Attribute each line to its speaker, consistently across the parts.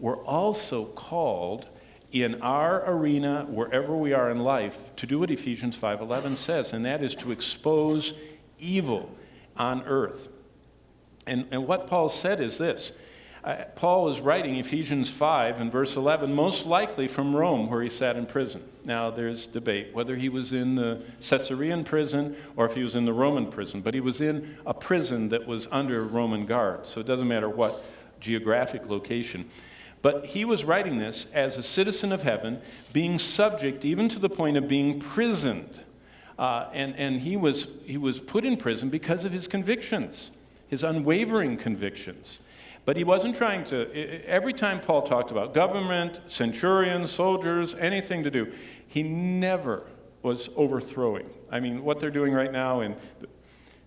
Speaker 1: we're also called in our arena, wherever we are in life, to do what Ephesians 5:11 says, and that is to expose evil on earth. And what Paul said is this. Paul was writing Ephesians 5 and verse 11, most likely from Rome, where he sat in prison. Now, there's debate whether he was in the Caesarean prison or if he was in the Roman prison, but he was in a prison that was under Roman guard, so it doesn't matter what geographic location. But he was writing this as a citizen of heaven, being subject even to the point of being prisoned. And he was put in prison because of his convictions, his unwavering convictions. But he wasn't trying to, every time Paul talked about government, centurions, soldiers, anything to do, he never was overthrowing. I mean, what they're doing right now in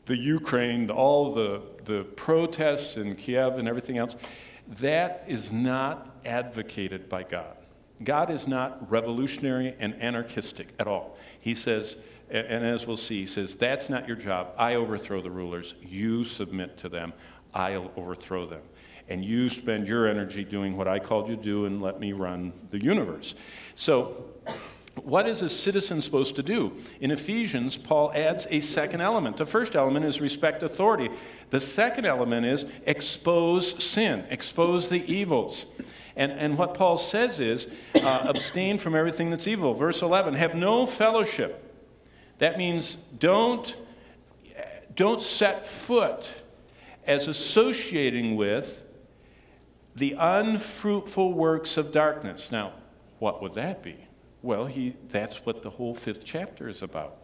Speaker 1: the Ukraine, all the protests in Kiev and everything else, that is not advocated by God. God is not revolutionary and anarchistic at all. He says, and as we'll see, he says, that's not your job. I overthrow the rulers. You submit to them. I'll overthrow them. And you spend your energy doing what I called you to do and let me run the universe. So, what is a citizen supposed to do? In Ephesians, Paul adds a second element. The first element is respect authority. The second element is expose sin, expose the evils. And what Paul says is, abstain from everything that's evil. Verse 11, have no fellowship. That means don't set foot as associating with the unfruitful works of darkness. Now, what would that be? Well, that's what the whole 5th chapter is about.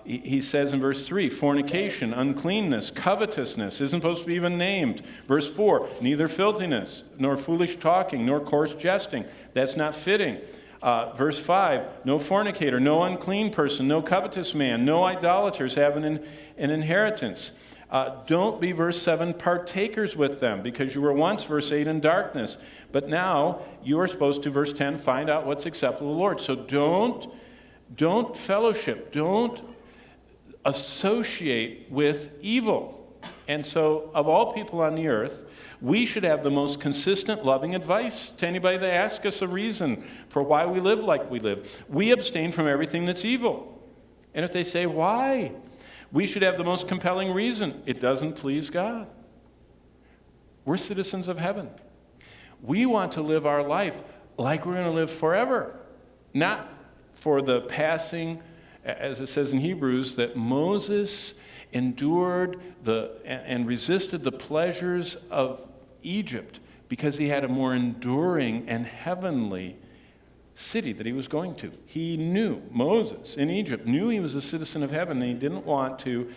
Speaker 1: He says in verse 3, fornication, uncleanness, covetousness isn't supposed to be even named. Verse 4, neither filthiness, nor foolish talking, nor coarse jesting. That's not fitting. Verse 5, no fornicator, no unclean person, no covetous man, no idolaters have an inheritance. Don't be, verse 7, partakers with them, because you were once, verse 8, in darkness. But now you are supposed to, verse 10, find out what's acceptable to the Lord. So don't fellowship, don't associate with evil. And so, of all people on the earth, we should have the most consistent, loving advice to anybody that asks us a reason for why we live like we live. We abstain from everything that's evil. And if they say, why? We should have the most compelling reason. It doesn't please God. We're citizens of heaven. We want to live our life like we're going to live forever. Not for the passing, as it says in Hebrews, that Moses endured and resisted the pleasures of Egypt because he had a more enduring and heavenly city that he was going to. He knew, Moses in Egypt knew he was a citizen of heaven, and he didn't want to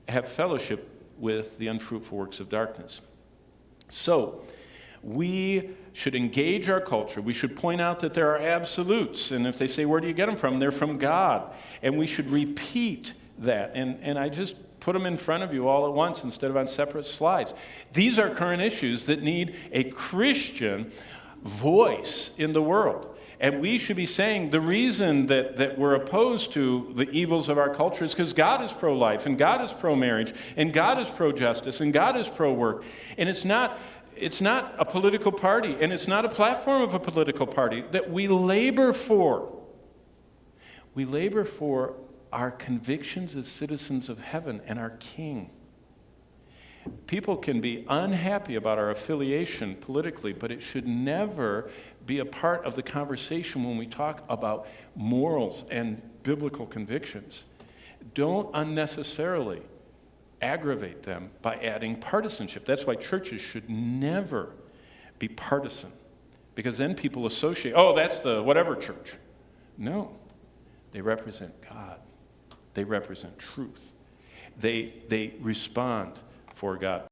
Speaker 1: have fellowship with the unfruitful works of darkness. So, we should engage our culture. We should point out that there are absolutes, and if they say, where do you get them from? They're from God. And we should repeat that. And I just put them in front of you all at once instead of on separate slides. These are current issues that need a Christian voice in the world. And we should be saying the reason that we're opposed to the evils of our culture is because God is pro-life, and God is pro-marriage, and God is pro-justice, and God is pro-work. And it's not a political party, and it's not a platform of a political party that we labor for. We labor for our convictions as citizens of heaven and our King. People can be unhappy about our affiliation politically, but it should never be a part of the conversation when we talk about morals and biblical convictions. Don't unnecessarily aggravate them by adding partisanship. That's why churches should never be partisan, because then people associate, oh, that's the whatever church. No, they represent God. They represent truth. They respond for God.